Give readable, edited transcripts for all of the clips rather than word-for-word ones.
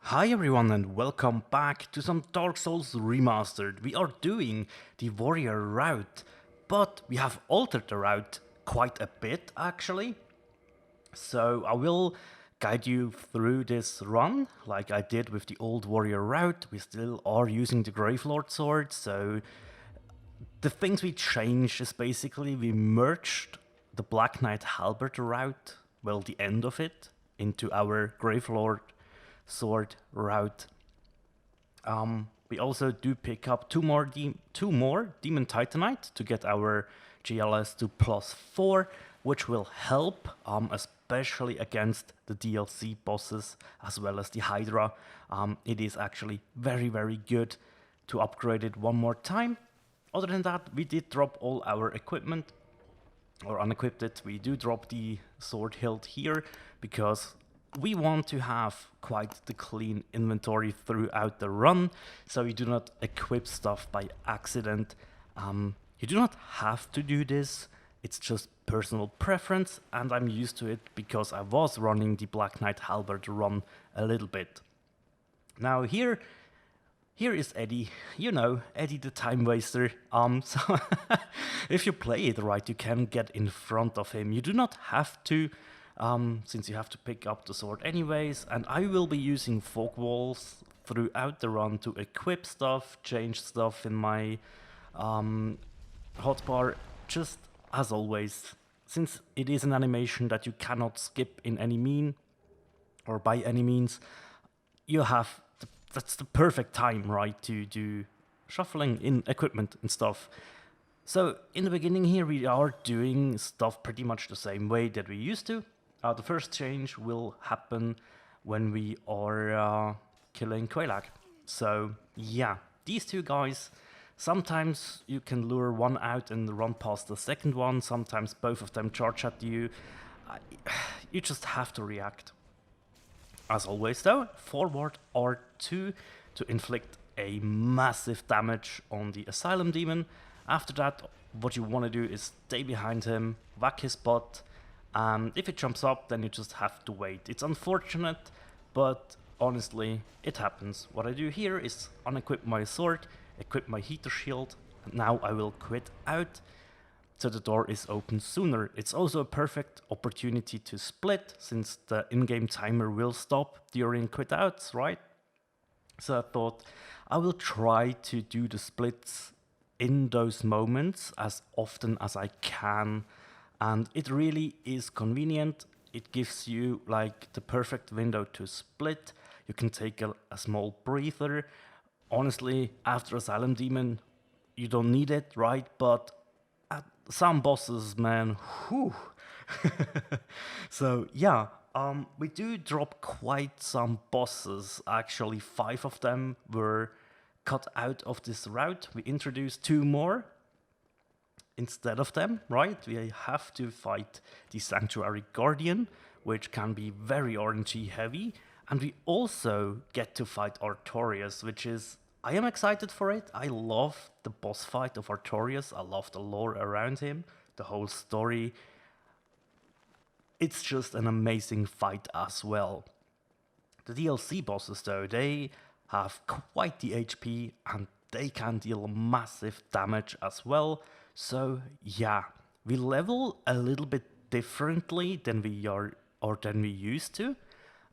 Hi everyone and welcome back to some Dark Souls Remastered. We are doing the warrior route, but we have altered the route quite a bit actually. So I will guide you through this run like I did with the old warrior route. We still are using the Gravelord sword, so the things we changed is basically we merged the Black Knight Halberd route, well the end of it, into our Gravelord sword route. We also do pick up two more Demon Titanite to get our GLS to +4, which will help, especially against the DLC bosses as well as the Hydra. It is actually very good to upgrade it one more time. Other than that, we did drop all our equipment, or unequipped it. We do drop the sword hilt here because we want to have quite the clean inventory throughout the run, so you do not equip stuff by accident. You do not have to do this, it's just personal preference, and I'm used to it because I was running the Black Knight Halberd run a little bit. Now here is Eddie, you know, Eddie the time waster. So if you play it right, you can get in front of him. You do not have to, since you have to pick up the sword anyways, and I will be using fog walls throughout the run to equip stuff, change stuff in my hotbar, just as always, since it is an animation that you cannot skip in any mean, or by any means, you have that's the perfect time, right, to do shuffling in equipment and stuff. So in the beginning here, we are doing stuff pretty much the same way that we used to. The first change will happen when we are killing Quelaag. So yeah, these two guys, sometimes you can lure one out and run past the second one, sometimes both of them charge at you. You just have to react. As always though, forward R2 to inflict a massive damage on the Asylum Demon. After that, what you want to do is stay behind him, whack his butt, and if it jumps up, then you just have to wait. It's unfortunate, but honestly, it happens. What I do here is unequip my sword, equip my heater shield, and now I will quit out, so the door is open sooner. It's also a perfect opportunity to split, since the in-game timer will stop during quit outs, right? So I thought I will try to do the splits in those moments as often as I can, and it really is convenient. It gives you like the perfect window to split. You can take a small breather. Honestly, after Asylum Demon, you don't need it, right? But some bosses, man, whew. So yeah, we do drop quite some bosses. Actually, 5 of them were cut out of this route. We introduced 2 more instead of them, right? We have to fight the Sanctuary Guardian, which can be very RNG heavy, and we also get to fight Artorias, which is, I am excited for it. I love the boss fight of Artorias. I love the lore around him, the whole story. It's just an amazing fight as well. The DLC bosses though, they have quite the HP and they can deal massive damage as well. So yeah, we level a little bit differently than we are, or than we used to.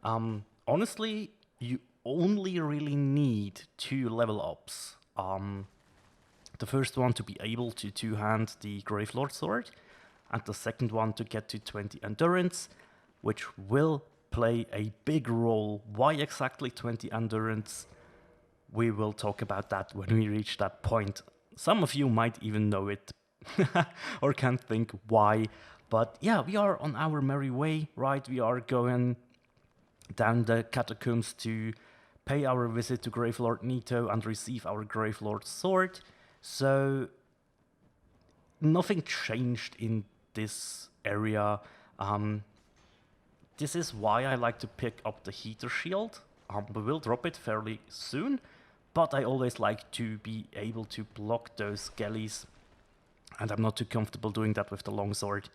Honestly, you only really need 2 level ups. The first one to be able to two-hand the Gravelord sword, and the second one to get to 20 endurance, which will play a big role. Why exactly 20 endurance? We will talk about that when we reach that point. Some of you might even know it or can't think why, but yeah, we are on our merry way, right? We are going down the catacombs to pay our visit to Gravelord Nito and receive our Gravelord sword. So nothing changed in this area. This is why I like to pick up the heater shield. We will drop it fairly soon, but I always like to be able to block those skellies, and I'm not too comfortable doing that with the longsword.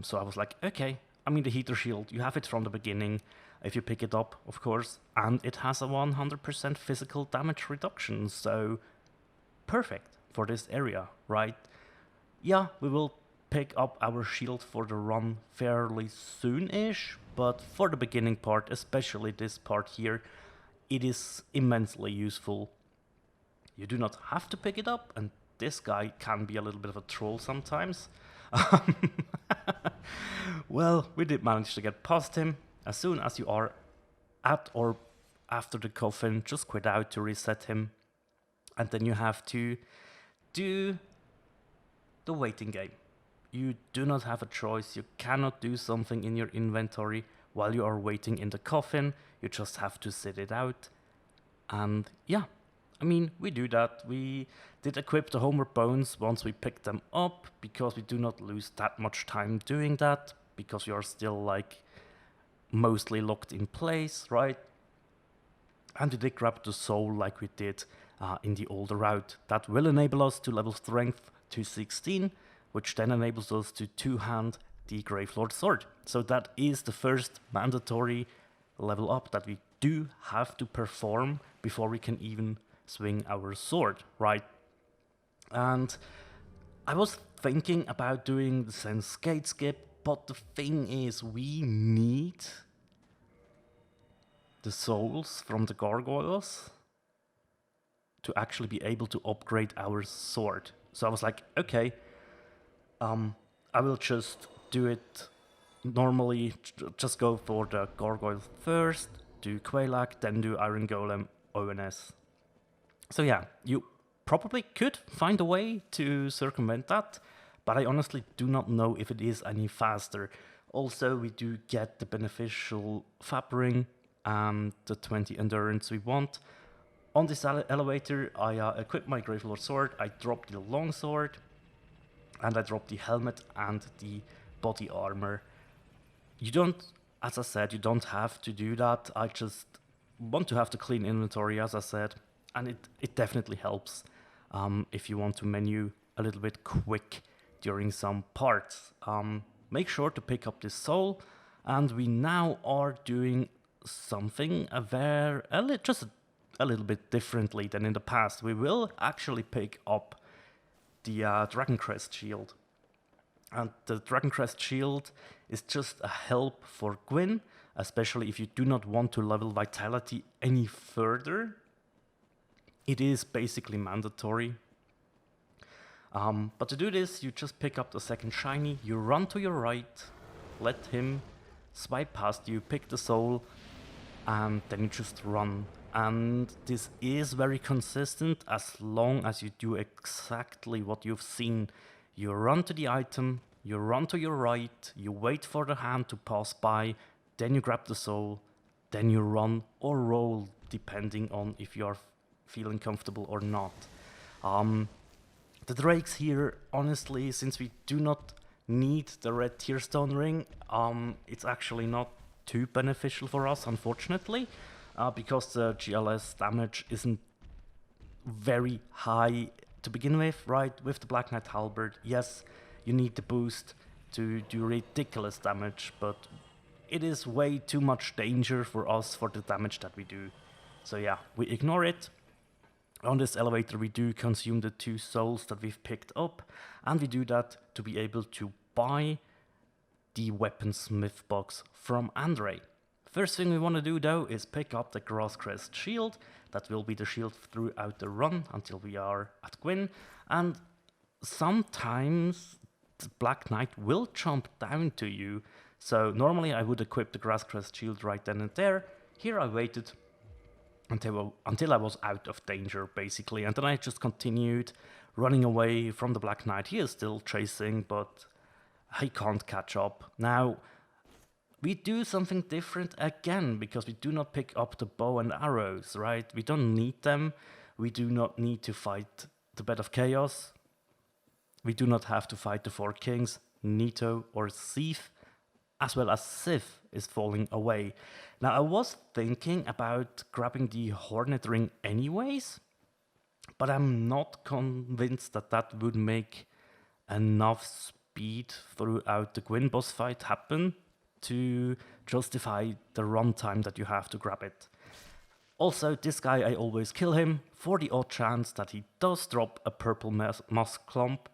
So I was like, okay, I mean the heater shield, you have it from the beginning. if you pick it up, of course, and it has a 100% physical damage reduction, so perfect for this area, right? Yeah, we will pick up our shield for the run fairly soon-ish, but for the beginning part, especially this part here, it is immensely useful. You do not have to pick it up, and this guy can be a little bit of a troll sometimes. Well, we did manage to get past him. As soon as you are at or after the coffin, just quit out to reset him. And then you have to do the waiting game. You do not have a choice. You cannot do something in your inventory while you are waiting in the coffin. You just have to sit it out. And yeah, I mean, we do that. We did equip the homeward bones once we picked them up, because we do not lose that much time doing that, because we are still like mostly locked in place, right? And we did grab the soul like we did in the older route. That will enable us to level strength to 16, which then enables us to two-hand the Gravelord sword. So that is the first mandatory level up that we do have to perform before we can even swing our sword, right? And I was thinking about doing the Sense Gate skip, but the thing is, we need the souls from the gargoyles to actually be able to upgrade our sword. So I was like, okay, I will just do it normally, just go for the gargoyle first, do Quelaag, then do Iron Golem, ONS. So yeah, you probably could find a way to circumvent that, but I honestly do not know if it is any faster. Also, we do get the beneficial Fab Ring and the 20 endurance we want. On this elevator, I equip my Gravelord sword, I drop the longsword, and I drop the helmet and the body armor. You don't, as I said, you don't have to do that. I just want to have the clean inventory, as I said, and it definitely helps if you want to menu a little bit quick during some parts. Make sure to pick up this soul, and we now are doing something just a little bit differently than in the past. We will actually pick up the Dragon Crest shield. And the Dragon Crest shield is just a help for Gwyn, especially if you do not want to level Vitality any further. It is basically mandatory. But to do this, you just pick up the second shiny, you run to your right, let him swipe past you, pick the soul, and then you just run. And this is very consistent as long as you do exactly what you've seen. You run to the item, you run to your right, you wait for the hand to pass by, then you grab the soul, then you run or roll, depending on if you are feeling comfortable or not. The drakes here, honestly, since we do not need the red Tearstone ring, it's actually not too beneficial for us, unfortunately. Because the GLS damage isn't very high to begin with, right? With the Black Knight Halberd, yes, you need the boost to do ridiculous damage, but it is way too much danger for us for the damage that we do. So yeah, we ignore it. On this elevator, we do consume the 2 souls that we've picked up, and we do that to be able to buy the Weaponsmith box from Andre. First thing we want to do though is pick up the Grasscrest shield. That will be the shield throughout the run until we are at Gwyn. And sometimes the Black Knight will jump down to you. So normally I would equip the Grasscrest shield right then and there. Here I waited until I was out of danger, basically. And then I just continued running away from the Black Knight. He is still chasing, but he can't catch up. Now, we do something different again, because we do not pick up the bow and arrows, right? We don't need them. We do not need to fight the Bed of Chaos. We do not have to fight the 4 kings, Nito or Sif, as well as Sif is falling away. Now, I was thinking about grabbing the Hornet Ring anyways, but I'm not convinced that that would make enough speed throughout the Gwyn boss fight happen to justify the runtime that you have to grab it. Also, this guy, I always kill him for the odd chance that he does drop a purple moss clump.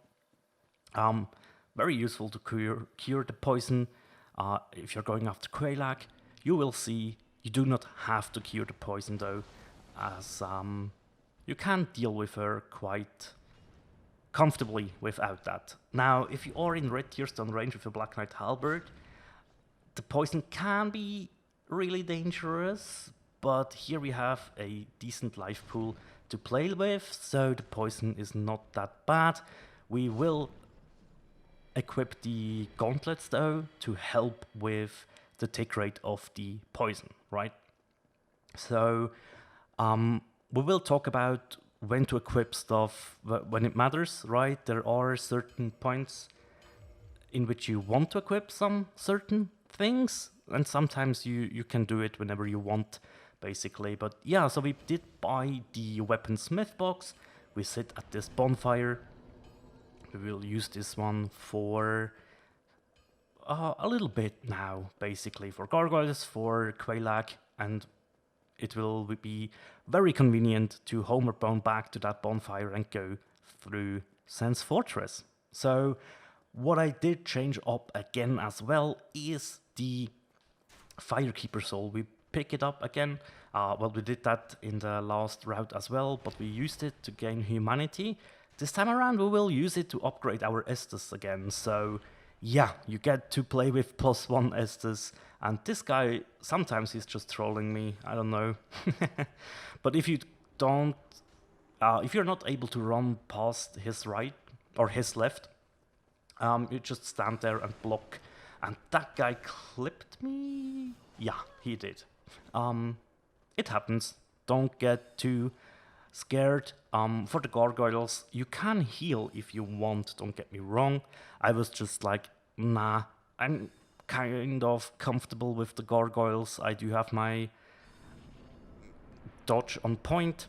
Very useful to cure the poison. If you're going after Quelaag, you will see you do not have to cure the poison though, as you can deal with her quite comfortably without that. Now, if you are in red tier stone range with a Black Knight Halberd, the poison can be really dangerous, but here we have a decent life pool to play with, so the poison is not that bad. We will equip the gauntlets though to help with the tick rate of the poison, right? So we will talk about when to equip stuff when it matters, right? There are certain points in which you want to equip some certain things, and sometimes you can do it whenever you want, basically. But yeah, so we did buy the weaponsmith box. We sit at this bonfire. We will use this one for a little bit now, basically, for gargoyles, for Quelaag, and it will be very convenient to homerbone back to that bonfire and go through Sen's Fortress. So what I did change up again as well is the Firekeeper Soul. We pick it up again. Well, we did that in the last route as well, but we used it to gain humanity. This time around we will use it to upgrade our Estus again. So yeah, you get to play with +1 Estus. And this guy, sometimes he's just trolling me, I don't know. But if you don't, if you're not able to run past his right or his left, you just stand there and block. And that guy clipped me? Yeah, he did. It happens. Don't get too scared. For the gargoyles, you can heal if you want, don't get me wrong. I was just like, nah, I'm kind of comfortable with the gargoyles. I do have my dodge on point,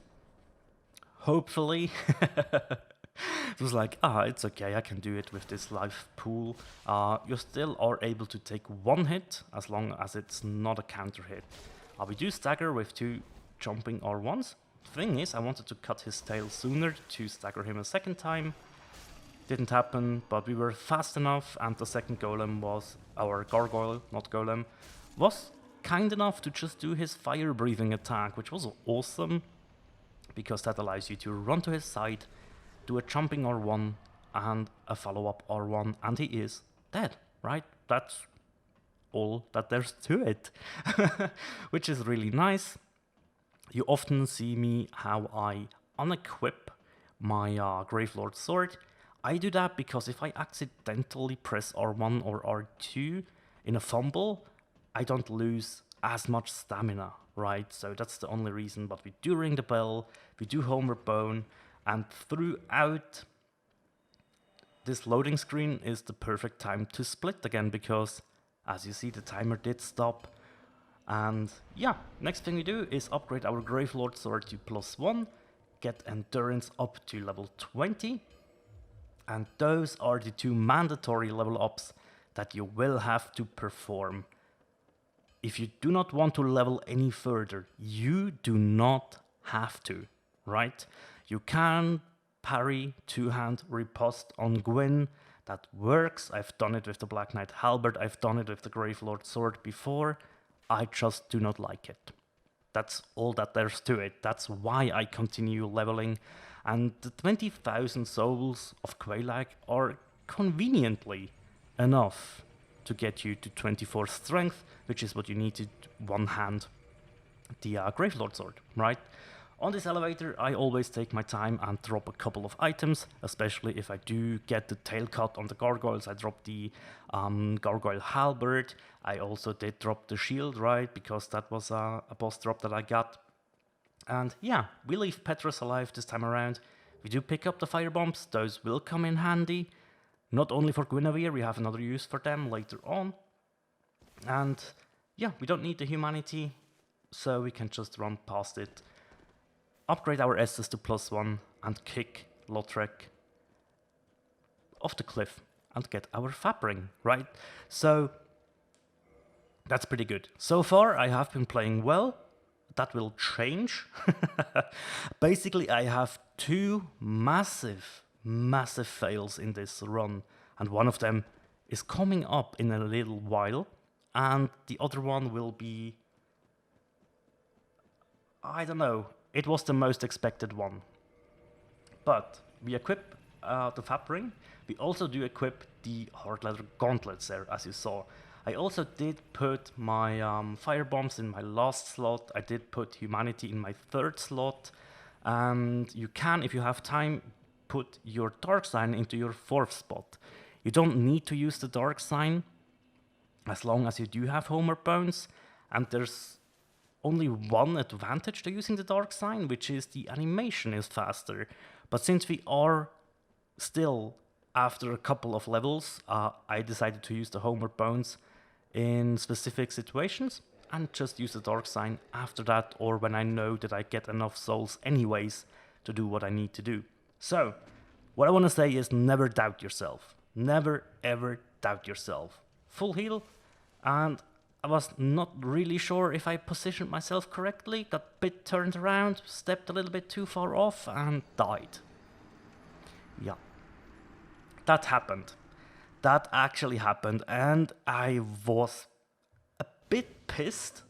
hopefully. It was like, it's okay, I can do it with this life pool. You still are able to take one hit as long as it's not a counter hit. We do stagger with 2 jumping R1s. Thing is, I wanted to cut his tail sooner to stagger him a second time. Didn't happen, but we were fast enough, and the second golem was, our gargoyle, not golem, was kind enough to just do his fire breathing attack, which was awesome, because that allows you to run to his side, do a jumping R1 and a follow-up R1, and he is dead, right? That's all that there's to it, which is really nice. You often see me how I unequip my Gravelord sword. I do that because if I accidentally press R1 or R2 in a fumble, I don't lose as much stamina, right? So that's the only reason, but we do ring the bell, we do homeward bone, and throughout this loading screen is the perfect time to split again, because as you see, the timer did stop. And yeah, next thing we do is upgrade our Gravelord sword to +1, get endurance up to level 20, and those are the 2 mandatory level ups that you will have to perform. If you do not want to level any further, you do not have to, right? You can parry 2-hand riposte on Gwyn. That works. I've done it with the Black Knight Halberd, I've done it with the Gravelord sword before. I just do not like it. That's all that there's to it. That's why I continue leveling. And the 20,000 souls of Quelaag are conveniently enough to get you to 24 strength, which is what you need to one-hand the Gravelord sword, right? On this elevator, I always take my time and drop a couple of items, especially if I do get the tail cut on the gargoyles. I drop the gargoyle halberd. I also did drop the shield, right, because that was a boss drop that I got. And yeah, we leave Petrus alive this time around. We do pick up the fire bombs. Those will come in handy. Not only for Guinevere, we have another use for them later on. And yeah, we don't need the humanity, so we can just run past it. Upgrade our Estus to +1 and kick Lautrec off the cliff and get our Fap ring, right? So That's pretty good. So far, I have been playing well. That will change. Basically, I have two massive fails in this run, and one of them is coming up in a little while, and the other one will be, I don't know, it was the most expected one. But we equip the Fab Ring. We also do equip the hard leather gauntlets there, as you saw. I also did put my fire bombs in my last slot. I did put humanity in my third slot. And you can, if you have time, put your dark sign into your fourth spot. You don't need to use the dark sign as long as you do have Homer bones. And there's only one advantage to using the dark sign, which is the animation is faster. But since we are still after a couple of levels, I decided to use the Homer bones in specific situations and just use the dark sign after that, or when I know that I get enough souls anyways to do what I need to do. So, what I want to say is never doubt yourself. Never ever doubt yourself. Full heal, and I was not really sure if I positioned myself correctly, got a bit turned around, stepped a little bit too far off, and died. Yeah. That happened. That actually happened, and I was a bit pissed.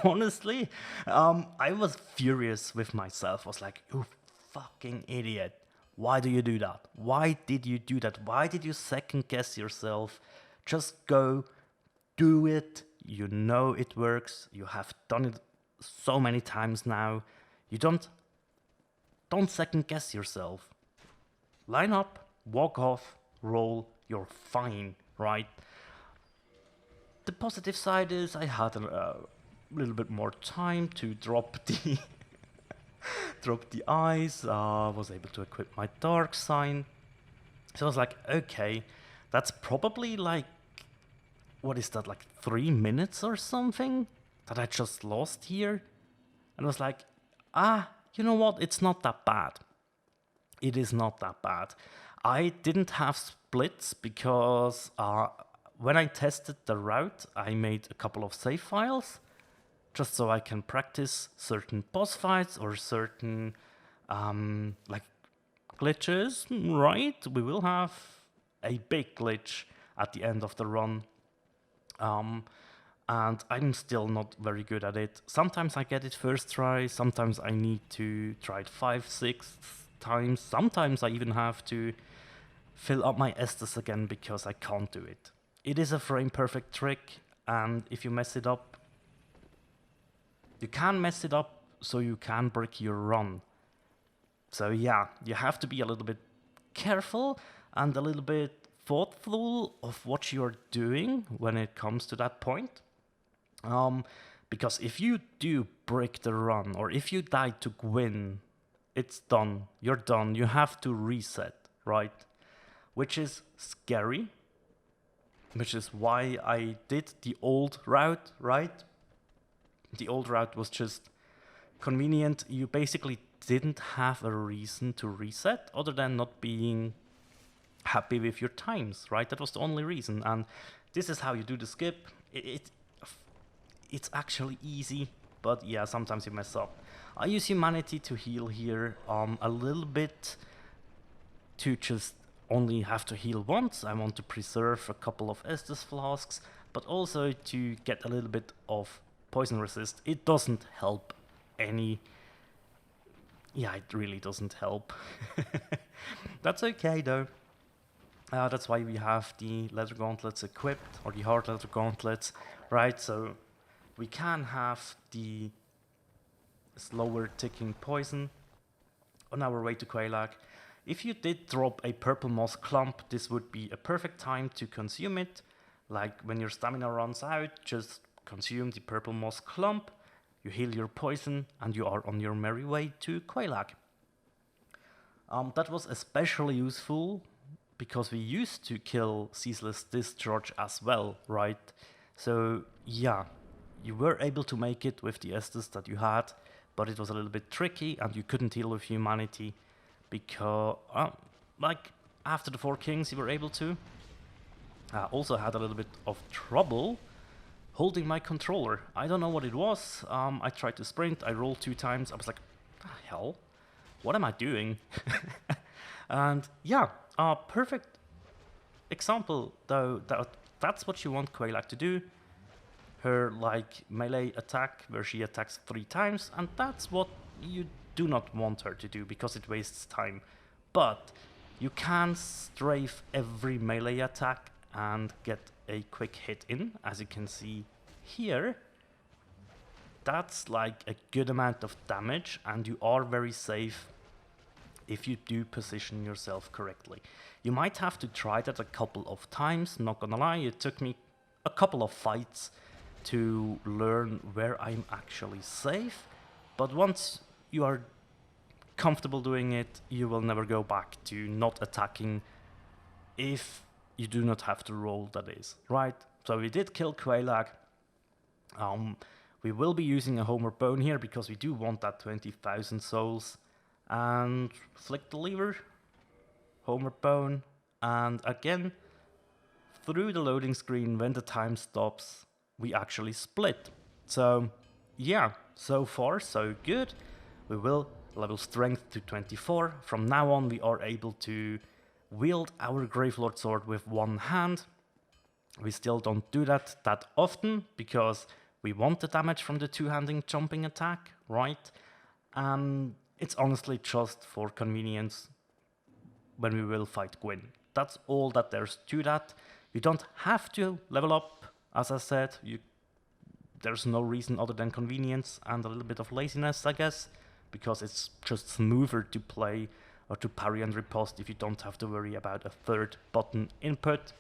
Honestly, I was furious with myself. I was like, you fucking idiot. Why do you do that? Why did you do that? Why did you second guess yourself? Just go, do it. You know it works. You have done it so many times now. You don't second guess yourself. Line up, walk off, roll, you're fine, right? The positive side is I had a little bit more time to drop the drop the eyes, was able to equip my dark sign. So I was like, okay, that's probably like, what is that, like 3 minutes or something that I just lost here? And I was like, you know what, it's not that bad. It is not that bad. I didn't have splits because when I tested the route, I made a couple of save files just so I can practice certain boss fights or certain like glitches, right? We will have a big glitch at the end of the run. And I'm still not very good at it. Sometimes I get it first try, sometimes I need to try it 5, 6 times. Sometimes I even have to fill up my Estus again because I can't do it. It is a frame perfect trick, and if you mess it up, you can mess it up so you can break your run. So yeah, you have to be a little bit careful and a little bit thoughtful of what you're doing when it comes to that point. Because if you do break the run, or if you die to win, it's done. You're done. You have to reset, right? Which is scary. Which is why I did the old route, right? The old route was just convenient. You basically didn't have a reason to reset other than not being happy with your times, right? That was the only reason. And this is how you do the skip. It's actually easy, but yeah, sometimes you mess up. I use humanity to heal here a little bit, to just only have to heal once. I want to preserve a couple of Estus flasks, but also to get a little bit of poison resist. It doesn't help any. Yeah, it really doesn't help. That's okay though. That's why we have the leather gauntlets equipped, or the hard leather gauntlets, right? So we can have the slower ticking poison on our way to Quelaag. If you did drop a purple moss clump, this would be a perfect time to consume it. Like when your stamina runs out, just consume the purple moss clump, you heal your poison, and you are on your merry way to Quelaag. That was especially useful because we used to kill Ceaseless Discharge as well, right? So yeah, you were able to make it with the Estus that you had, but it was a little bit tricky and you couldn't heal with humanity because, like, after the 4 Kings you were able to. Also had a little bit of trouble holding my controller. I don't know what it was. I tried to sprint, I rolled 2 times. I was like, what the hell? What am I doing? And yeah, perfect example though, that's what you want Quelaag to do. Her like melee attack where she attacks 3 times, and that's what you do not want her to do because it wastes time. But you can strafe every melee attack and get a quick hit in, as you can see here. That's like a good amount of damage, and you are very safe if you do position yourself correctly. You might have to try that a couple of times, not gonna lie, it took me a couple of fights to learn where I'm actually safe, but once you are comfortable doing it, you will never go back to not attacking if you do not have to roll, that is, right? So we did kill Quelaag. We will be using a Homer Bone here because we do want that 20,000 souls. And flick the lever, Homer Bone, and again, through the loading screen, when the time stops, we actually split. So yeah, so far so good. We will level strength to 24. From now on we are able to wield our Gravelord sword with one hand. We still don't do that often because we want the damage from the two-handing jumping attack, right? It's honestly just for convenience when we will fight Gwyn. That's all that there's to that. You don't have to level up, as I said. There's no reason other than convenience and a little bit of laziness, I guess, because it's just smoother to play or to parry and riposte if you don't have to worry about a third button input.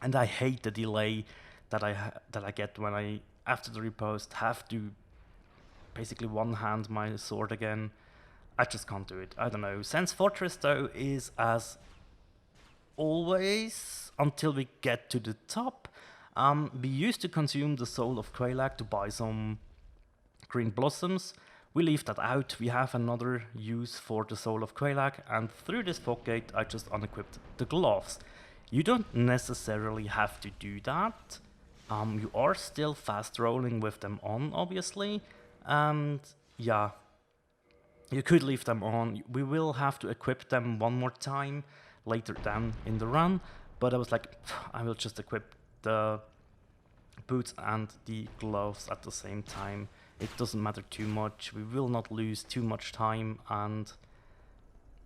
And I hate the delay that I get when I, after the riposte, have to basically one-hand my sword again. I just can't do it. I don't know. Sense Fortress, though, is as always until we get to the top. We used to consume the soul of Quelaag to buy some green blossoms. We leave that out. We have another use for the soul of Quelaag, and through this fog gate I just unequipped the gloves. You don't necessarily have to do that. You are still fast rolling with them on, obviously, and yeah, you could leave them on. We will have to equip them one more time later down in the run, but I was like, I will just equip the boots and the gloves at the same time. It doesn't matter too much. We will not lose too much time, and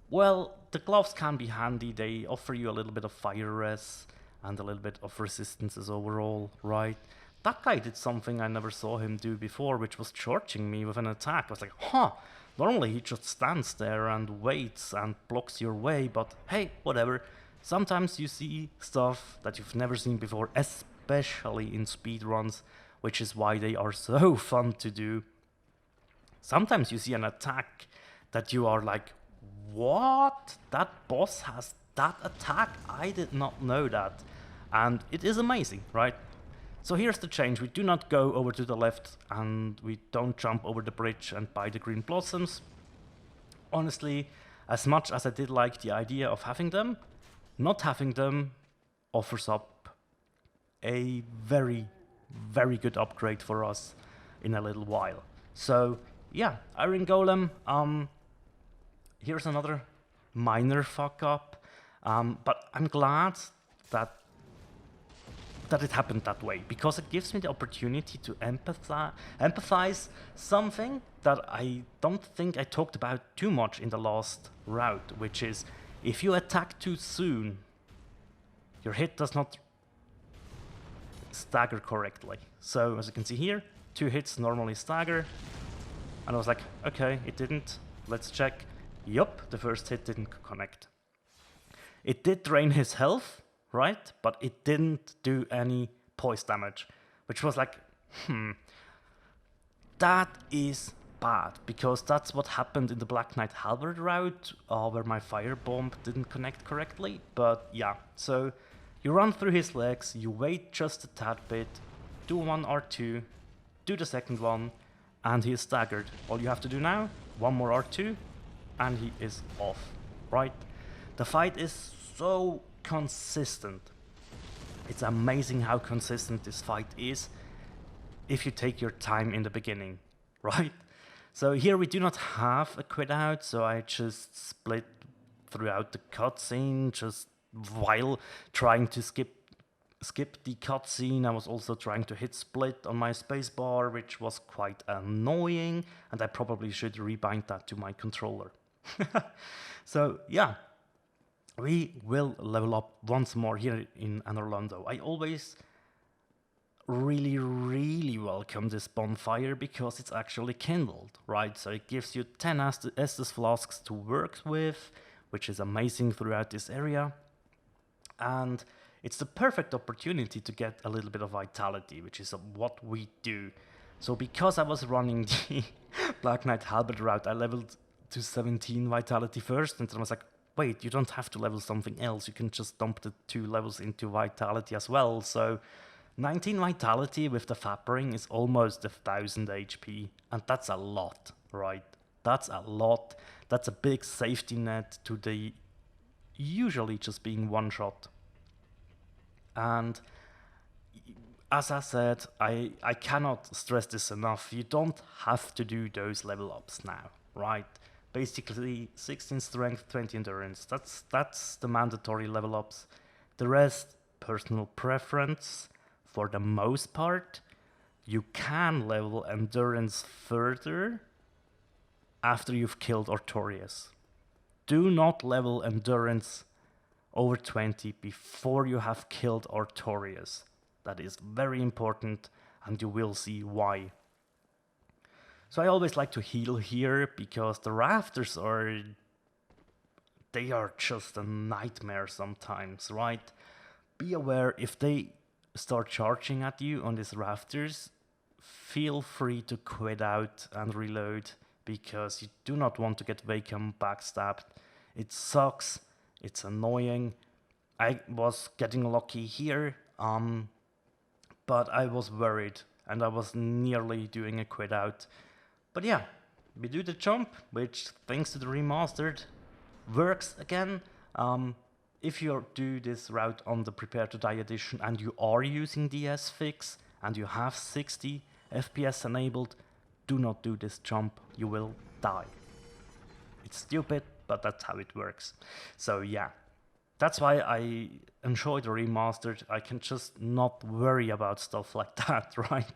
well, the gloves can be handy. They offer you a little bit of fire res and a little bit of resistances overall, right? That guy did something I never saw him do before, which was charging me with an attack. I was like, huh, normally he just stands there and waits and blocks your way, but hey, whatever. Sometimes you see stuff that you've never seen before, especially in speedruns, which is why they are so fun to do. Sometimes you see an attack that you are like, what? That boss has that attack? I did not know that. And it is amazing, right? So here's the change. We do not go over to the left and we don't jump over the bridge and buy the green blossoms. Honestly, as much as I did like the idea of having them, not having them offers up a very, very good upgrade for us in a little while. So yeah, Iron Golem, here's another minor fuck up, but I'm glad that it happened that way, because it gives me the opportunity to empathize something that I don't think I talked about too much in the last route, which is if you attack too soon, your hit does not stagger correctly. So as you can see here, 2 hits normally stagger, and I was like, okay, it didn't. Let's check. Yup, the first hit didn't connect. It did drain his health, right? But it didn't do any poise damage, which was like, that is bad, because that's what happened in the Black Knight Halberd route, where my fire bomb didn't connect correctly. But yeah, so you run through his legs, you wait just a tad bit, do 1 R2, do the second one, and he is staggered. All you have to do now, 1 more R2, and he is off, right? The fight is so consistent. It's amazing how consistent this fight is. if you take your time in the beginning, right? So here we do not have a quit out, so I just split throughout the cutscene, just while trying to skip the cutscene. I was also trying to hit split on my spacebar, which was quite annoying, and I probably should rebind that to my controller. So yeah, we will level up once more here in Orlando. I always really welcome this bonfire because it's actually kindled, right? So it gives you 10 Estus flasks to work with, which is amazing throughout this area. And it's the perfect opportunity to get a little bit of vitality, which is what we do. So because I was running the Black Knight Halberd route, I leveled to 17 vitality first, and then I was like, wait, you don't have to level something else, you can just dump the 2 levels into vitality as well. So 19 vitality with the Fappering is almost 1000 HP, and that's a lot, right? That's a lot. That's a big safety net to the usually just being one shot. And as I said, I cannot stress this enough. You don't have to do those level ups now, right? Basically 16 strength, 20 endurance. That's the mandatory level ups. The rest, personal preference. For the most part, you can level endurance further after you've killed Artorias. Do not level endurance over 20 before you have killed Artorias. That is very important, and you will see why. So I always like to heal here because the rafters they are just a nightmare sometimes, right? Be aware if they start charging at you on these rafters, feel free to quit out and reload because you do not want to get Vacam backstabbed. It sucks, it's annoying. I was getting lucky here, but I was worried and I was nearly doing a quit out. But yeah, we do the jump, which thanks to the remastered works again. If you do this route on the Prepare to Die edition and you are using DS Fix and you have 60 FPS enabled, do not do this jump, you will die. It's stupid, but that's how it works. So yeah, that's why I enjoy the remastered. I can just not worry about stuff like that, right?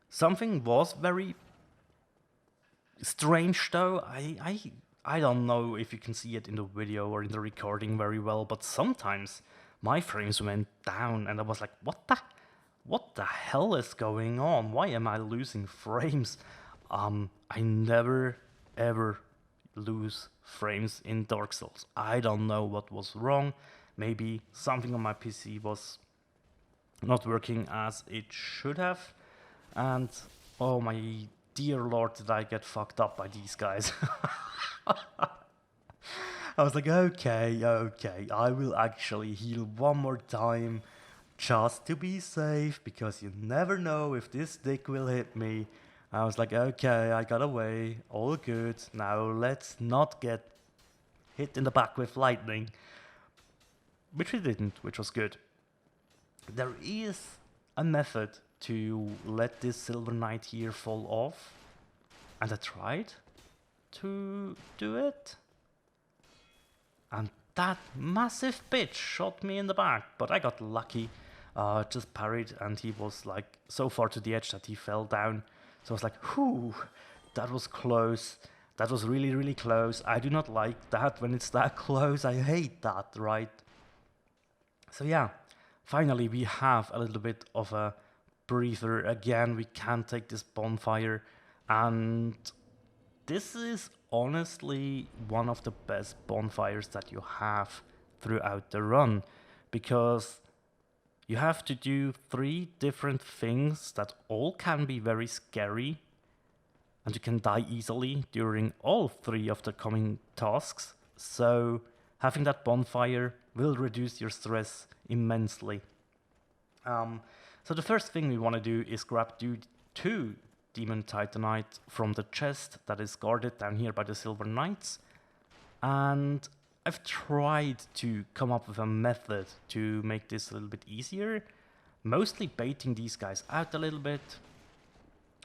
Something was very strange though. I don't know if you can see it in the video or in the recording very well, but sometimes my frames went down and I was like, what the hell is going on? Why am I losing frames? I never ever lose frames in Dark Souls. I don't know what was wrong. Maybe something on my PC was not working as it should have. And oh my dear lord, did I get fucked up by these guys. I was like, okay, I will actually heal one more time just to be safe, because you never know if this dick will hit me. I was like, okay, I got away, all good. Now let's not get hit in the back with lightning. Which we didn't, which was good. There is a method to let this Silver Knight here fall off, and I tried to do it, and that massive bitch shot me in the back, but I got lucky, just parried, and he was like so far to the edge that he fell down. So I was like, whew, that was close. That was really close. I do not like that when it's that close. I hate that, right? So yeah, finally we have a little bit of a breather again. We can take this bonfire, and this is honestly one of the best bonfires that you have throughout the run, because you have to do 3 different things that all can be very scary, and you can die easily during all 3 of the coming tasks. So having that bonfire will reduce your stress immensely. So the first thing we want to do is grab 2 Demon Titanite from the chest that is guarded down here by the Silver Knights. And I've tried to come up with a method to make this a little bit easier, mostly baiting these guys out a little bit,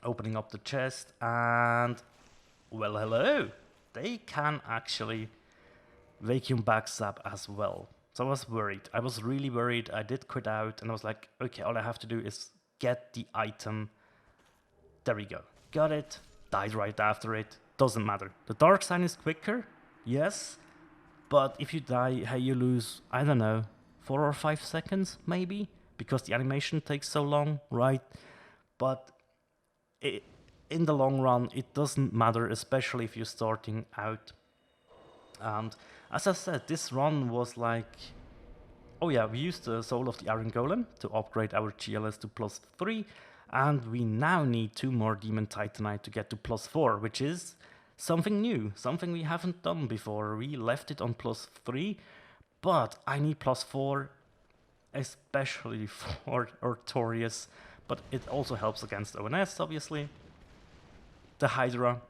opening up the chest, and well, hello, they can actually vacuum backstab as well. So I was worried. I was really worried. I did quit out and I was like, okay, all I have to do is get the item. There we go. Got it. Died right after it. Doesn't matter. The dark sign is quicker, yes. But if you die, hey, you lose, I don't know, 4 or 5 seconds maybe? Because the animation takes so long, right? But in the long run, it doesn't matter, especially if you're starting out. And as I said, this run was like, oh yeah, we used the Soul of the Iron Golem to upgrade our GLS to +3, and we now need 2 more Demon Titanite to get to +4, which is something new, something we haven't done before. We left it on +3, but I need +4, especially for Artorias, but it also helps against ONS, obviously, the Hydra,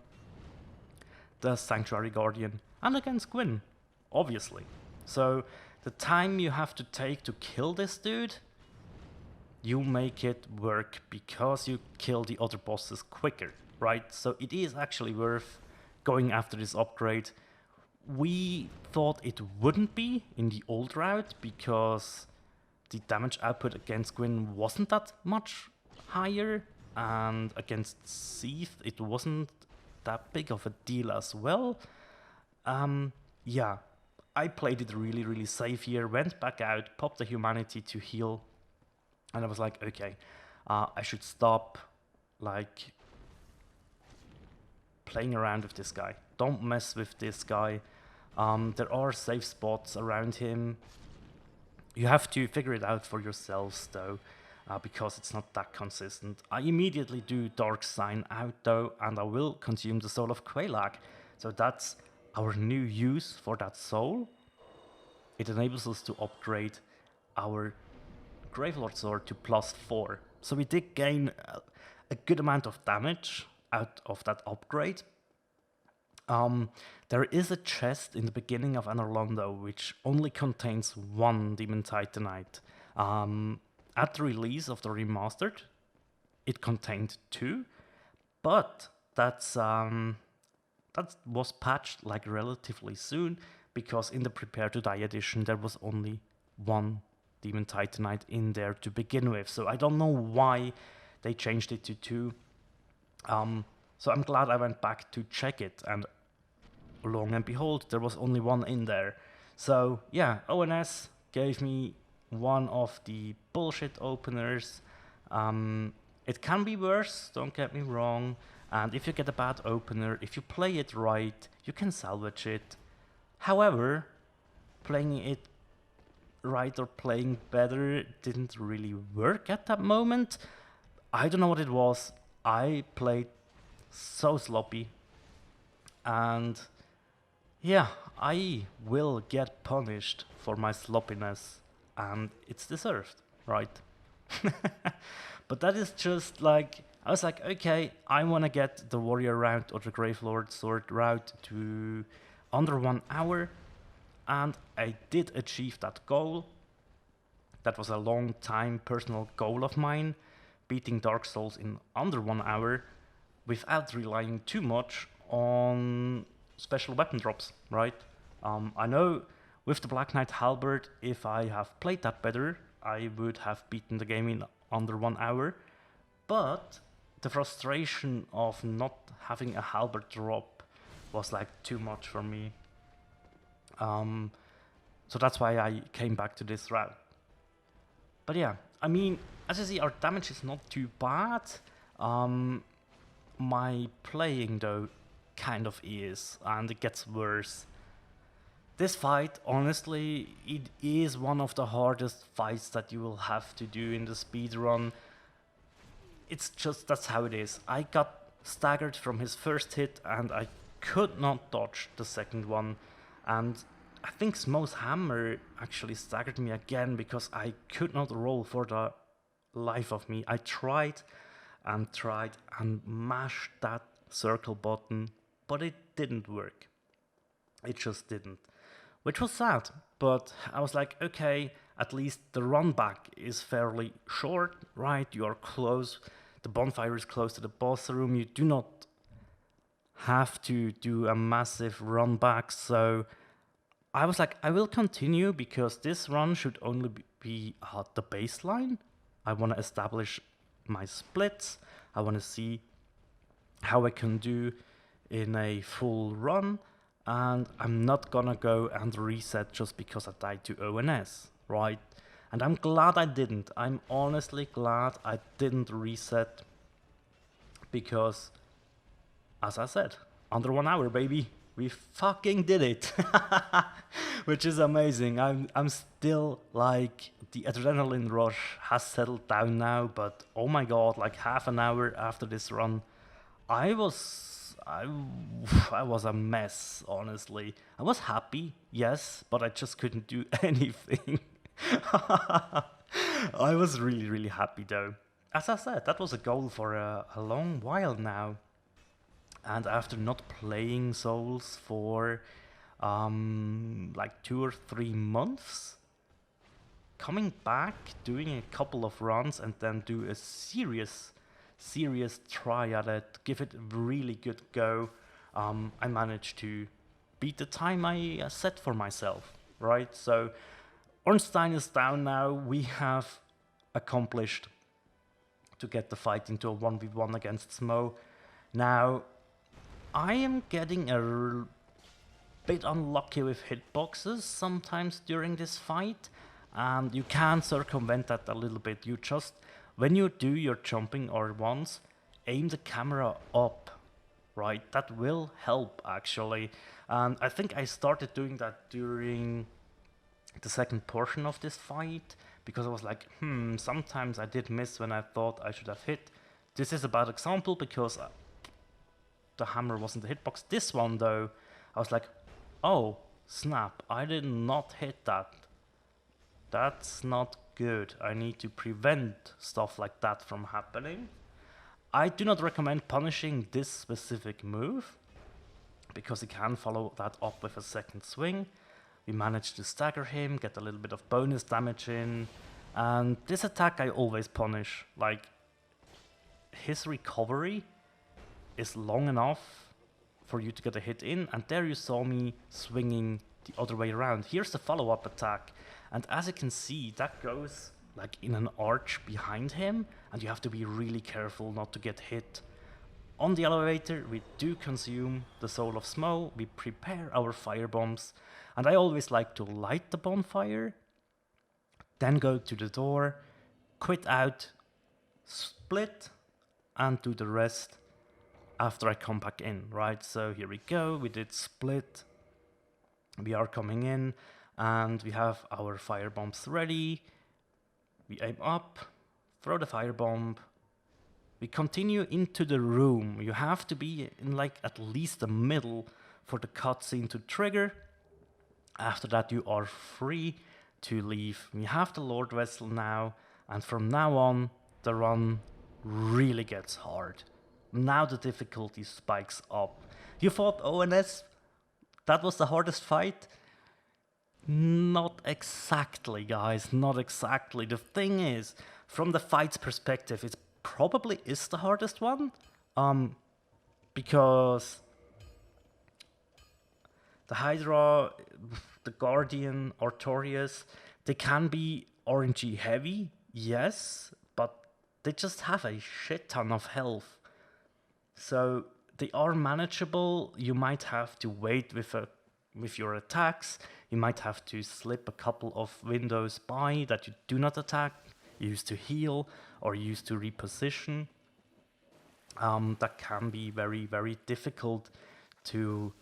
the Sanctuary Guardian, and against Gwyn, obviously. So the time you have to take to kill this dude, you make it work because you kill the other bosses quicker, right? So it is actually worth going after this upgrade. We thought it wouldn't be in the old route because the damage output against Gwyn wasn't that much higher, and against Seath it wasn't that big of a deal as well. Yeah, I played it really safe here, went back out, popped the humanity to heal, and I was like, okay, I should stop like playing around with this guy. Don't mess with this guy. There are safe spots around him. You have to figure it out for yourselves though, because it's not that consistent. I immediately do Dark Sign out though, and I will consume the Soul of Quelaag. So that's our new use for that soul. It enables us to upgrade our Gravelord Sword to +4. So we did gain a good amount of damage out of that upgrade. There is a chest in the beginning of Anorlondo which only contains 1 Demon Titanite. At the release of the Remastered, it contained 2, but that was patched like relatively soon, because in the Prepare to Die edition there was only 1 Demon Titanite in there to begin with. So I don't know why they changed it to 2. So I'm glad I went back to check it, and long and behold, there was only 1 in there. So yeah, ONS gave me one of the bullshit openers. It can be worse, don't get me wrong, and if you get a bad opener, if you play it right, you can salvage it. However, playing it right or playing better didn't really work at that moment. I don't know what it was. I played so sloppy, and yeah, I will get punished for my sloppiness, and it's deserved, right? But that is just like, I was like, okay, I want to get the warrior route or the Gravelord Sword route to under 1 hour, and I did achieve that goal. That was a long time personal goal of mine, beating Dark Souls in under 1 hour without relying too much on special weapon drops, right? I know with the Black Knight Halberd, if I have played that better, I would have beaten the game in under 1 hour, but the frustration of not having a Halberd drop was like too much for me. So that's why I came back to this route. But yeah, I mean, as you see, our damage is not too bad. My playing though kind of is, and it gets worse. This fight, honestly, it is one of the hardest fights that you will have to do in the speedrun. It's just, that's how it is. I got staggered from his first hit and I could not dodge the second one. And I think Smo's hammer actually staggered me again because I could not roll for the life of me. I tried and mashed that circle button, but it didn't work. It just didn't. Which was sad, but I was like, okay, at least the run back is fairly short, right? You are close, the bonfire is close to the boss room, you do not have to do a massive run back, so I was like, I will continue because this run should only be the baseline. I want to establish my splits, I want to see how I can do in a full run, and I'm not gonna go and reset just because I died to ONS, right? And I'm glad I didn't. I'm honestly glad I didn't reset because, as I said, under 1 hour, baby. We fucking did it, which is amazing. I'm still like, the adrenaline rush has settled down now, but oh my god, like half an hour after this run, I was a mess, honestly. I was happy, yes, but I just couldn't do anything. I was really, really happy though. As I said, that was a goal for a long while now. And after not playing Souls for like 2 or 3 months, coming back, doing a couple of runs, and then do a serious try at it, give it a really good go, I managed to beat the time I set for myself, right? So Ornstein is down now. We have accomplished to get the fight into a 1v1 against Smo. Now, I am getting a bit unlucky with hitboxes sometimes during this fight, and you can circumvent that a little bit. You just, when you do your jumping or once, aim the camera up, right? That will help actually. And I think I started doing that during the second portion of this fight, because I was like, sometimes I did miss when I thought I should have hit. This is a bad example because the hammer wasn't the hitbox. This one though, I was like, oh snap, I did not hit that. That's not good. I need to prevent stuff like that from happening. I do not recommend punishing this specific move, because he can follow that up with a second swing. We managed to stagger him, get a little bit of bonus damage in, and this attack I always punish. Like, his recovery is long enough for you to get a hit in, and there you saw me swinging the other way around. Here's the follow-up attack, and as you can see, that goes like in an arch behind him, and you have to be really careful not to get hit. On the elevator, we do consume the soul of Smo, we prepare our fire bombs, and I always like to light the bonfire, then go to the door, quit out, split, and do the rest after I come back in, right? So here we go, we did split, we are coming in, and we have our fire bombs ready. We aim up, throw the fire bomb, we continue into the room. You have to be in like at least the middle for the cutscene to trigger. After that you are free to leave. We have the Lord Vessel now, and from now on the run really gets hard. Now the difficulty spikes up. You thought ONS, that was the hardest fight? Not exactly, guys, not exactly. The thing is, from the fight's perspective, it probably is the hardest one, because the Hydra, the Guardian, Artorias, they can be RNG heavy, yes, but they just have a shit ton of health. So they are manageable. You might have to wait with your attacks. You might have to slip a couple of windows by that you do not attack, use to heal or use to reposition. That can be very, very difficult to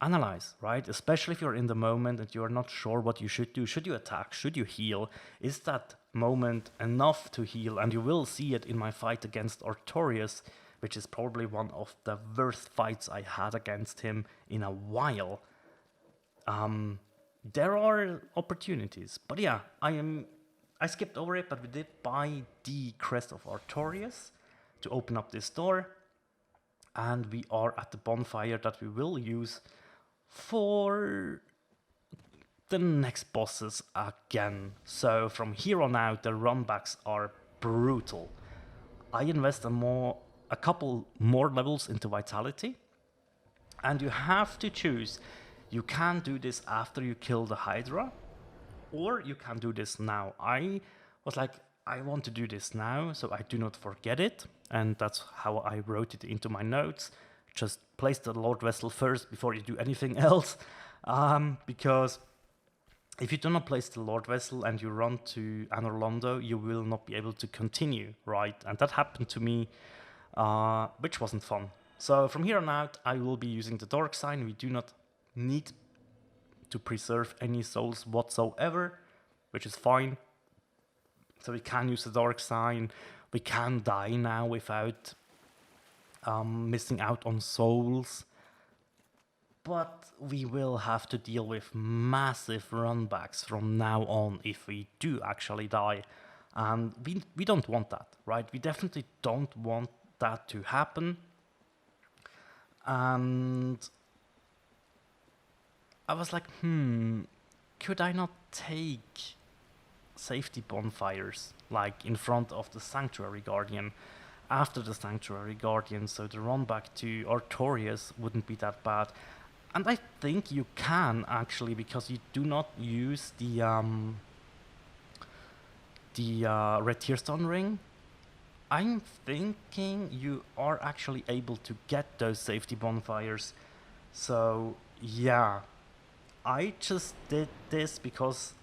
analyze, right? Especially if you're in the moment and you're not sure what you should do. Should you attack? Should you heal? Is that moment enough to heal? And you will see it in my fight against Artorias, which is probably one of the worst fights I had against him in a while. There are opportunities, but yeah, I skipped over it, but we did buy the Crest of Artorias to open up this door, and we are at the bonfire that we will use for the next bosses again. So from here on out, the runbacks are brutal. I invest a couple more levels into Vitality, and you have to choose. You can do this after you kill the Hydra, or you can do this now. I was like, I want to do this now, so I do not forget it, and that's how I wrote it into my notes. Just place the Lord Vessel first before you do anything else, because if you do not place the Lord Vessel and you run to Anor Londo, you will not be able to continue, right? And that happened to me, which wasn't fun. So from here on out, I will be using the Dark Sign. We do not need to preserve any souls whatsoever, which is fine. So we can use the Dark Sign. We can die now without missing out on souls. But we will have to deal with massive runbacks from now on if we do actually die. And we don't want that, right? We definitely don't want that to happen. And I was like, could I not take safety bonfires, like in front of the Sanctuary Guardian, after the Sanctuary Guardian, so the run back to Artorias wouldn't be that bad. And I think you can actually, because you do not use the Red Tearstone ring. I'm thinking you are actually able to get those safety bonfires. So yeah, I just did this because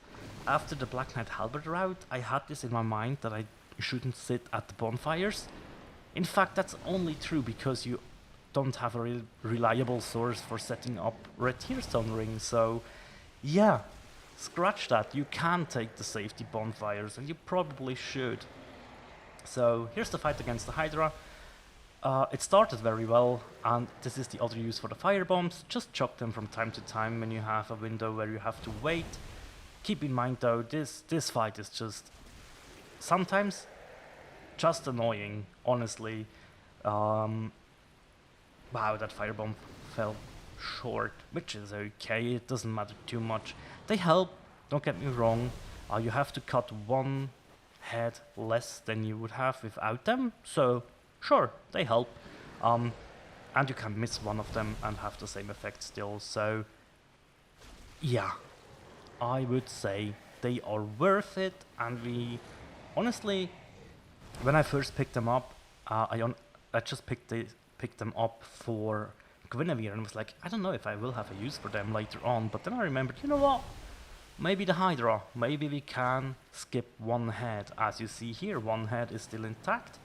after the Black Knight Halberd route, I had this in my mind that I shouldn't sit at the bonfires. In fact, that's only true because you don't have a reliable source for setting up Red Tearstone ring. So yeah, scratch that. You can take the safety bonfires, and you probably should. So here's the fight against the Hydra. It started very well, and this is the other use for the fire bombs. Just chuck them from time to time when you have a window where you have to wait. Keep in mind though, this fight is just sometimes just annoying, honestly. Wow, that firebomb fell short, which is okay, it doesn't matter too much. They help, don't get me wrong. You have to cut one head less than you would have without them, so sure, they help. And you can miss one of them and have the same effect still, so yeah, I would say they are worth it. And we, honestly, when I first picked them up, I just picked them up for Guinevere and was like, I don't know if I will have a use for them later on. But then I remembered, you know what? Maybe the Hydra. Maybe we can skip one head. As you see here, one head is still intact,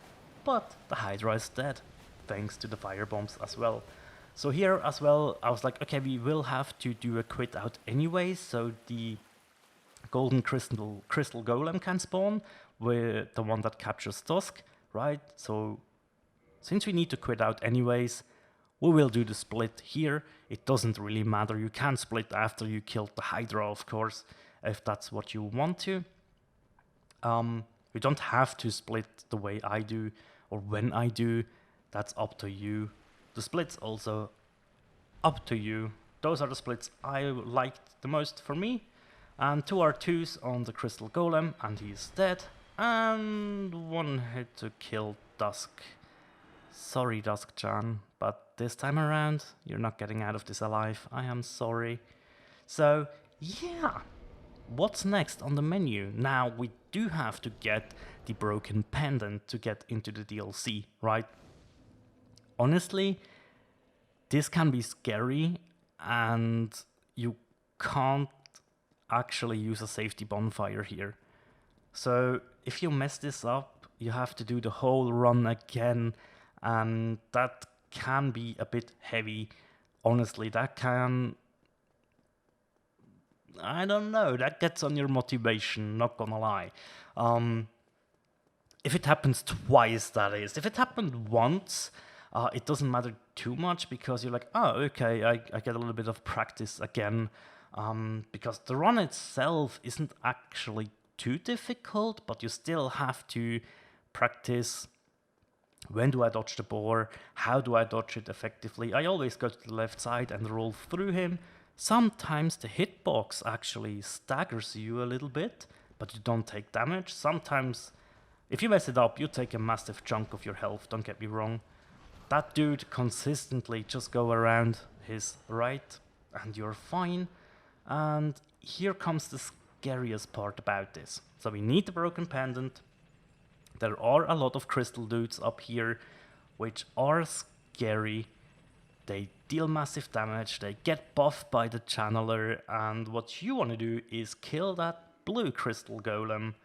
but the Hydra is dead, thanks to the fire bombs as well. So here as well, I was like, okay, we will have to do a quit out anyway, so the golden crystal golem can spawn with the one that captures Dusk, right? So since we need to quit out anyways, we will do the split here. It doesn't really matter. You can split after you killed the Hydra, of course, if that's what you want to. You don't have to split the way I do or when I do. That's up to you. The split's also up to you. Those are the splits I liked the most for me. And 2 R2s on the Crystal Golem, and he's dead. And 1 hit to kill Dusk. Sorry, Dusk-chan, but this time around, you're not getting out of this alive. I am sorry. So, yeah. What's next on the menu? Now, we do have to get the broken pendant to get into the DLC, right? Honestly, this can be scary, and you can't actually use a safety bonfire here. So, if you mess this up, you have to do the whole run again, and that can be a bit heavy. Honestly, that can... I don't know, that gets on your motivation, not gonna lie. If it happens twice, that is. If it happened once, it doesn't matter too much, because you're like, oh, okay, I get a little bit of practice again. Because the run itself isn't actually too difficult, but you still have to practice. When do I dodge the boar? How do I dodge it effectively? I always go to the left side and roll through him. Sometimes the hitbox actually staggers you a little bit, but you don't take damage. Sometimes, if you mess it up, you take a massive chunk of your health, don't get me wrong. That dude consistently just go around his right, and you're fine. And here comes the scariest part about this. So we need the broken pendant. There are a lot of crystal dudes up here, which are scary. They deal massive damage, they get buffed by the channeler, and what you want to do is kill that blue crystal golem.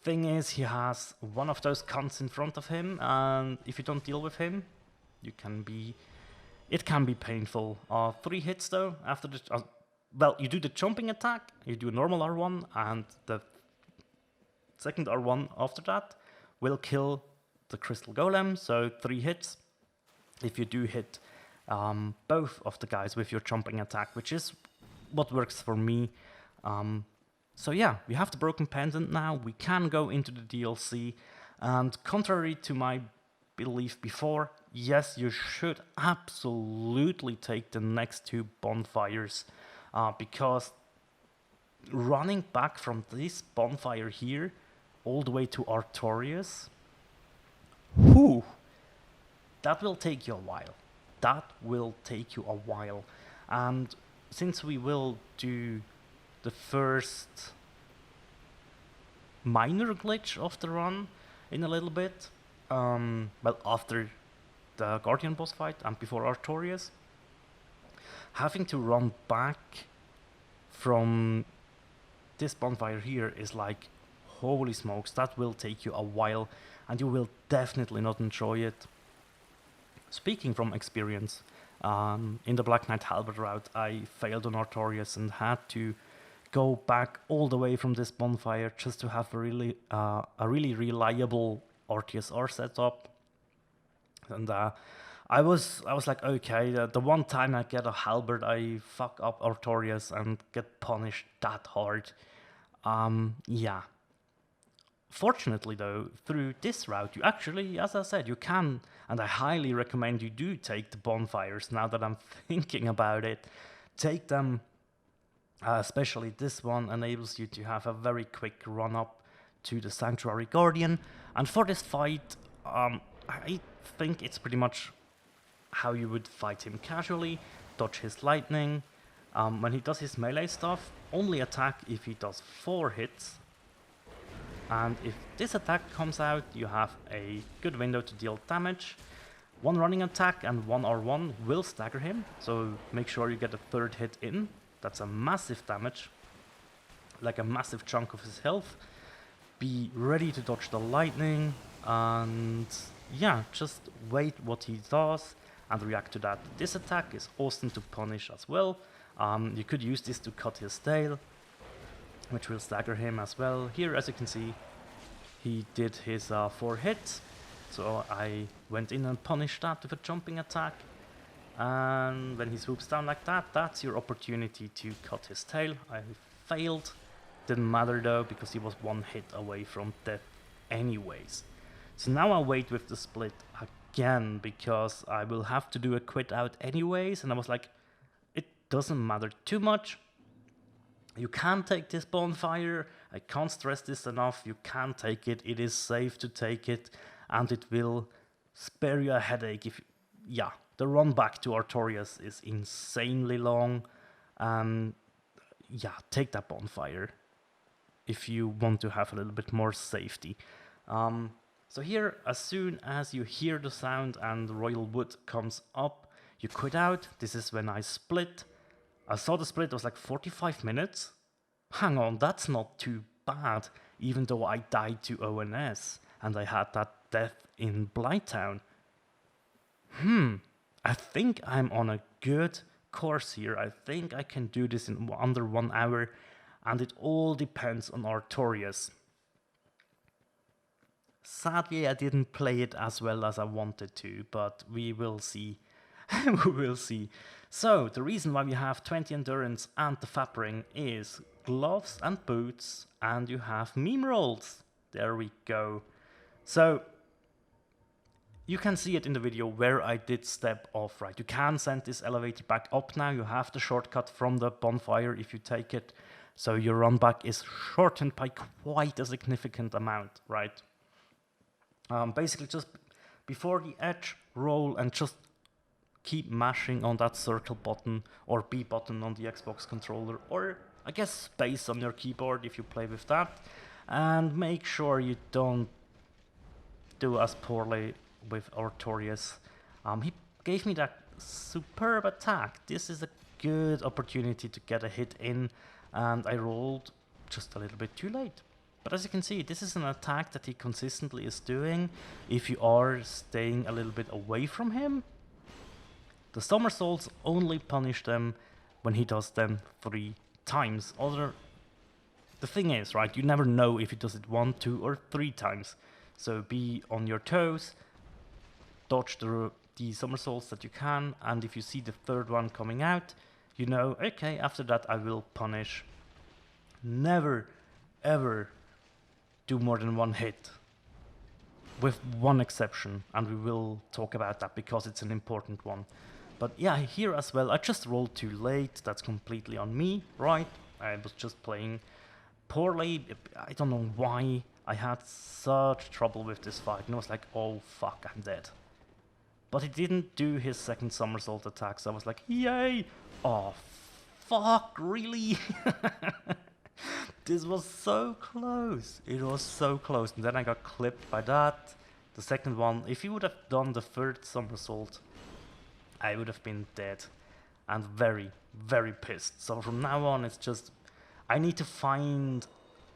Thing is, he has one of those cunts in front of him, and if you don't deal with him, it can be painful. 3 hits though, after the... well, you do the jumping attack, you do a normal R1, and the second R1 after that will kill the crystal golem, so 3 hits. If you do hit both of the guys with your jumping attack, which is what works for me. So yeah, we have the broken pendant now, we can go into the DLC, and contrary to my belief before, yes, you should absolutely take the next 2 bonfires, because running back from this bonfire here all the way to Artorias, whew, that will take you a while. That will take you a while. And since we will do the first minor glitch of the run in a little bit, well, after the Guardian boss fight and before Artorias, having to run back from this bonfire here is like, holy smokes, that will take you a while, and you will definitely not enjoy it. Speaking from experience, in the Black Knight Halberd route, I failed on Artorias and had to go back all the way from this bonfire just to have a really reliable RTSR setup. And I was like, okay, the one time I get a Halberd, I fuck up Artorias and get punished that hard. Yeah. Fortunately though, through this route, you actually, as I said, you can, and I highly recommend you do take the bonfires now that I'm thinking about it. Take them, especially this one enables you to have a very quick run up to the Sanctuary Guardian. And for this fight, I think it's pretty much how you would fight him casually, dodge his lightning. When he does his melee stuff, only attack if he does 4 hits. And if this attack comes out, you have a good window to deal damage. 1 running attack and 1 R1 will stagger him, so make sure you get a 3rd hit in. That's a massive damage, like a massive chunk of his health. Be ready to dodge the lightning, and yeah, just wait what he does and react to that. This attack is awesome to punish as well. You could use this to cut his tail, which will stagger him as well. Here, as you can see, he did his 4 hits, so I went in and punished that with a jumping attack. And when he swoops down like that, that's your opportunity to cut his tail. I failed. Didn't matter though, because he was 1 hit away from death anyways. So now I wait with the split again, because I will have to do a quit out anyways, and I was like, it doesn't matter too much. You can take this bonfire, I can't stress this enough, you can take it, it is safe to take it, and it will spare you a headache if... yeah, the run back to Artorias is insanely long. Yeah, take that bonfire if you want to have a little bit more safety. So here, as soon as you hear the sound and the Royal Wood comes up, you quit out. This is when I split. I saw the split was like 45 minutes. Hang on, that's not too bad, even though I died to ONS and I had that death in Blighttown. I think I'm on a good course here. I think I can do this in under 1 hour, and it all depends on Artorias. Sadly, I didn't play it as well as I wanted to, but we will see. We will see. So, the reason why we have 20 endurance and the Fap Ring is gloves and boots, and you have meme rolls. There we go. So, you can see it in the video where I did step off, right? You can send this elevator back up now. You have the shortcut from the bonfire if you take it. So your run back is shortened by quite a significant amount, right? Basically just before the edge, roll and just keep mashing on that circle button or B button on the Xbox controller, or I guess space on your keyboard if you play with that. And make sure you don't do as poorly with Artorias. He gave me that superb attack. This is a good opportunity to get a hit in, and I rolled just a little bit too late. But as you can see, this is an attack that he consistently is doing if you are staying a little bit away from him. The somersaults only punish them when he does them 3 times. The thing is, right, you never know if he does it 1, 2 or 3 times. So be on your toes, dodge the somersaults that you can, and if you see the 3rd one coming out, you know, okay, after that I will punish. Never, ever do more than 1 hit. With one exception, and we will talk about that because it's an important one. But yeah, here as well, I just rolled too late. That's completely on me, right? I was just playing poorly. I don't know why I had such trouble with this fight. And I was like, oh fuck, I'm dead. But he didn't do his 2nd somersault attack, so I was like, yay! Oh fuck, really? This was so close. It was so close. And then I got clipped by that. The 2nd one, if he would have done the 3rd somersault, I would have been dead and very, very pissed. So from now on, it's just, I need to find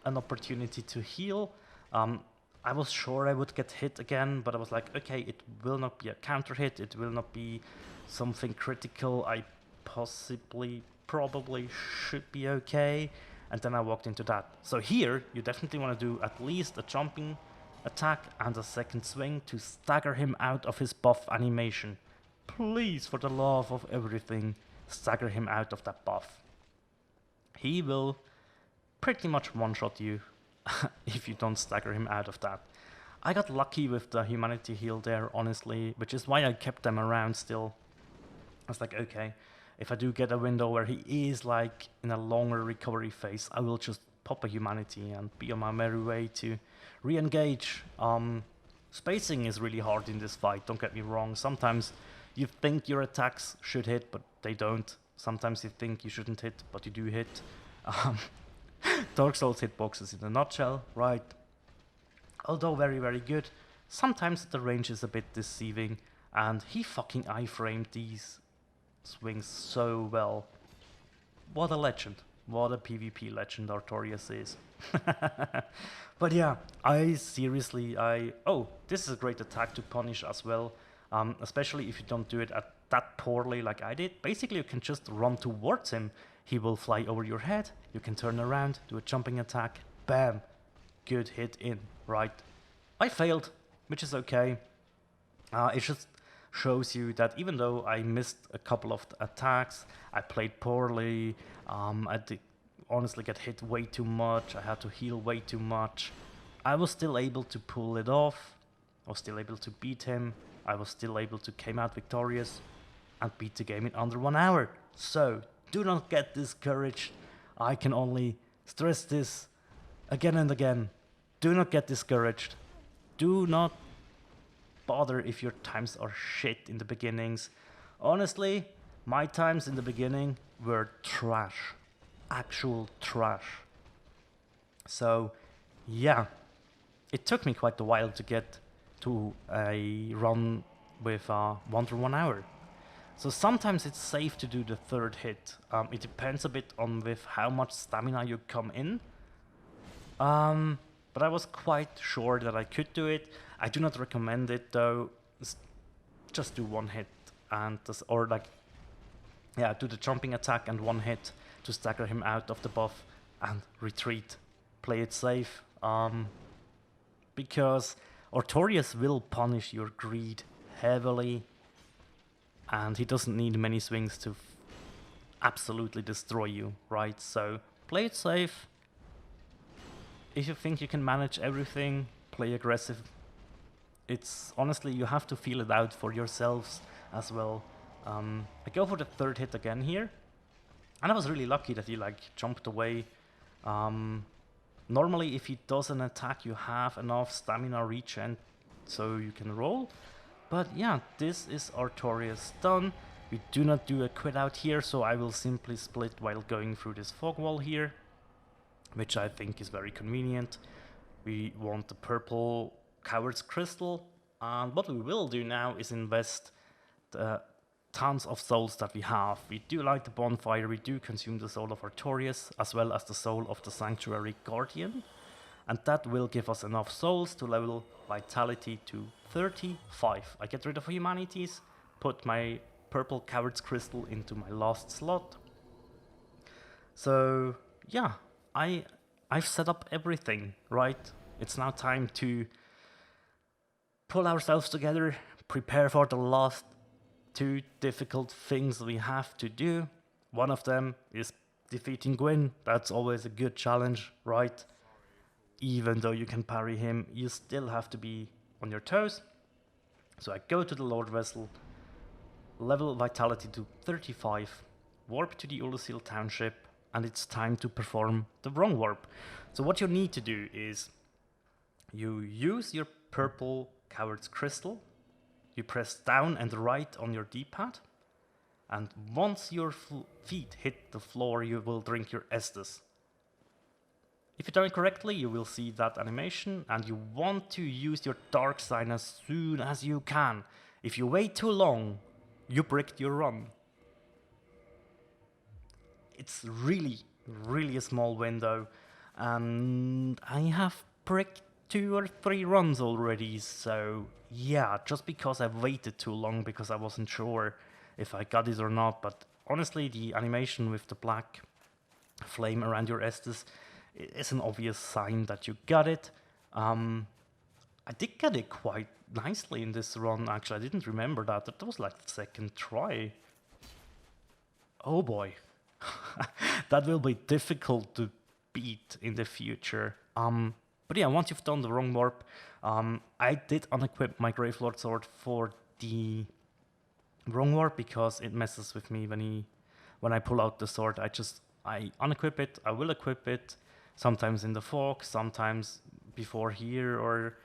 an opportunity to heal. I was sure I would get hit again, but I was like, okay, it will not be a counter hit. It will not be something critical. I probably should be okay. And then I walked into that. So here, you definitely want to do at least a jumping attack and a 2nd swing to stagger him out of his buff animation. Please, for the love of everything, stagger him out of that buff. He will pretty much one-shot you if you don't stagger him out of that. I got lucky with the humanity heal there, honestly, which is why I kept them around still. I was like, okay, if I do get a window where he is like in a longer recovery phase, I will just pop a humanity and be on my merry way to re-engage. Spacing is really hard in this fight, don't get me wrong. Sometimes you think your attacks should hit, but they don't. Sometimes you think you shouldn't hit, but you do hit. Dark Souls hitboxes in a nutshell, right? Although very, very good. Sometimes the range is a bit deceiving, and he fucking iframed these swings so well. What a legend. What a PvP legend Artorias is. But yeah, oh, this is a great attack to punish as well. Especially if you don't do it that poorly like I did. Basically, you can just run towards him. He will fly over your head. You can turn around, do a jumping attack. Bam. Good hit in, right? I failed, which is okay. It just shows you that even though I missed a couple of attacks, I played poorly, I did honestly get hit way too much, I had to heal way too much, I was still able to pull it off, I was still able to beat him, I was still able to come out victorious and beat the game in under 1 hour. So, do not get discouraged. I can only stress this again and again. Do not get discouraged. Do not bother if your times are shit in the beginnings. Honestly, my times in the beginning were trash. Actual trash. So, yeah. It took me quite a while to get to a run with under 1 hour. So sometimes it's safe to do the 3rd hit. It depends a bit on with how much stamina you come in. But I was quite sure that I could do it. I do not recommend it though. Just do 1 hit and do the jumping attack and 1 hit to stagger him out of the buff and retreat. Play it safe. Because Artorias will punish your greed heavily, and he doesn't need many swings to absolutely destroy you, right? So play it safe. If you think you can manage everything, play aggressive. It's honestly, you have to feel it out for yourselves as well. I go for the third hit again here, and I was really lucky that he like jumped away. Normally, if he does an attack, you have enough stamina regen so you can roll. But yeah, this is Artorias done. We do not do a quit out here, so I will simply split while going through this fog wall here, which I think is very convenient. We want the purple Coward's Crystal, and what we will do now is invest the tons of souls that we have. We do light the bonfire, we do consume the soul of Artorias, as well as the soul of the Sanctuary Guardian, and that will give us enough souls to level Vitality to 35. I get rid of Humanities, put my purple Coward's Crystal into my last slot. So yeah, I've set up everything, right? It's now time to pull ourselves together, prepare for the last two difficult things we have to do. One of them is defeating Gwyn. That's always a good challenge, right? Even though you can parry him, you still have to be on your toes. So I go to the Lord Vessel, level Vitality to 35, warp to the Ulusil Township, and it's time to perform the wrong warp. So what you need to do is you use your purple Coward's Crystal, you press down and right on your D-pad, and once your feet hit the floor, you will drink your Estus. If you done it correctly, you will see that animation, and you want to use your Dark Sign as soon as you can. If you wait too long, you bricked your run. It's really, really a small window, and I have bricked 2 or 3 runs already, so yeah, just because I waited too long because I wasn't sure if I got it or not, but honestly the animation with the black flame around your Estus is an obvious sign that you got it. I did get it quite nicely in this run, actually. I didn't remember that. That was like the second try. Oh boy. That will be difficult to beat in the future. But yeah, once you've done the wrong warp, I did unequip my Gravelord sword for the wrong warp because it messes with me when I pull out the sword. I unequip it, I will equip it, sometimes in the fog, sometimes before here, or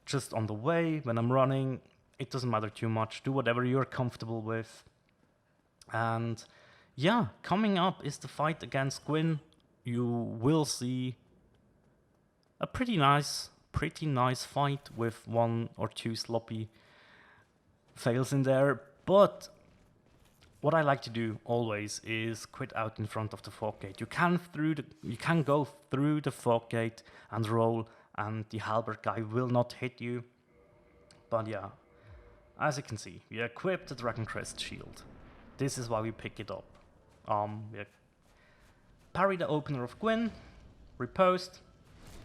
just on the way when I'm running. It doesn't matter too much. Do whatever you're comfortable with. And yeah, coming up is the fight against Gwyn. You will see a pretty nice fight with 1 or 2 sloppy fails in there. But what I like to do always is quit out in front of the fog gate. You can go through the fog gate and roll, and the halberd guy will not hit you. But yeah, as you can see, we equip the Dragon Crest shield. This is why we pick it up. We parry the opener of Gwyn, riposte,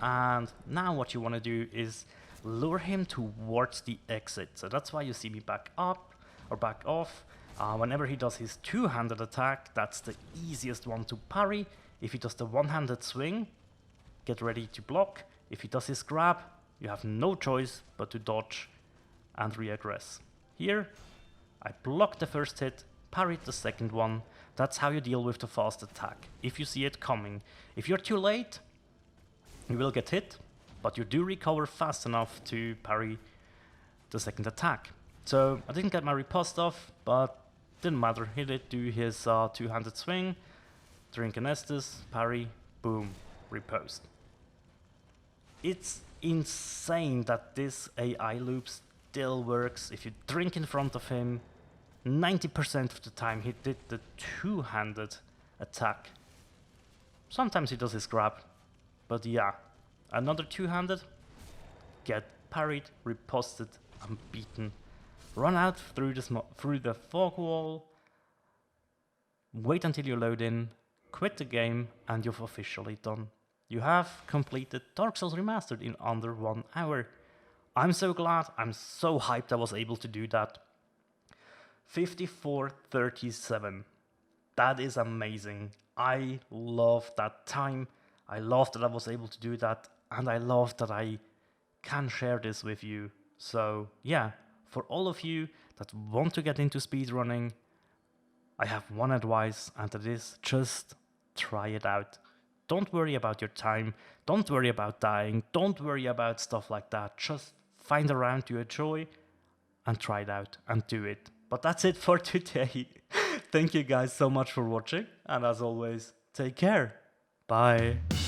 and now what you want to do is lure him towards the exit. So that's why you see me back up or back off. Whenever he does his two-handed attack, that's the easiest one to parry. If he does the one-handed swing, get ready to block. If he does his grab, you have no choice but to dodge and reaggress. Here, I blocked the first hit, parried the second one. That's how you deal with the fast attack, if you see it coming. If you're too late, you will get hit, but you do recover fast enough to parry the second attack. So I didn't get my riposte off, but didn't matter. He did do his two-handed swing, drink an Estus, parry, boom, riposte. It's insane that this AI loop still works. If you drink in front of him, 90% of the time he did the two-handed attack. Sometimes he does his grab, but yeah, another two-handed, get parried, riposted, and beaten. Run out through the fog wall, wait until you load in, quit the game, and you've officially done. You have completed Dark Souls Remastered in under 1 hour. I'm so glad, I'm so hyped I was able to do that. 54:37. That is amazing. I love that time. I love that I was able to do that, and I love that I can share this with you So yeah, for all of you that want to get into speedrunning, I have one advice, and that is just try it out. Don't worry about your time, don't worry about dying, don't worry about stuff like that. Just find a round you enjoy and try it out and do it. But that's it for today. Thank you guys so much for watching, and as always, take care. Bye.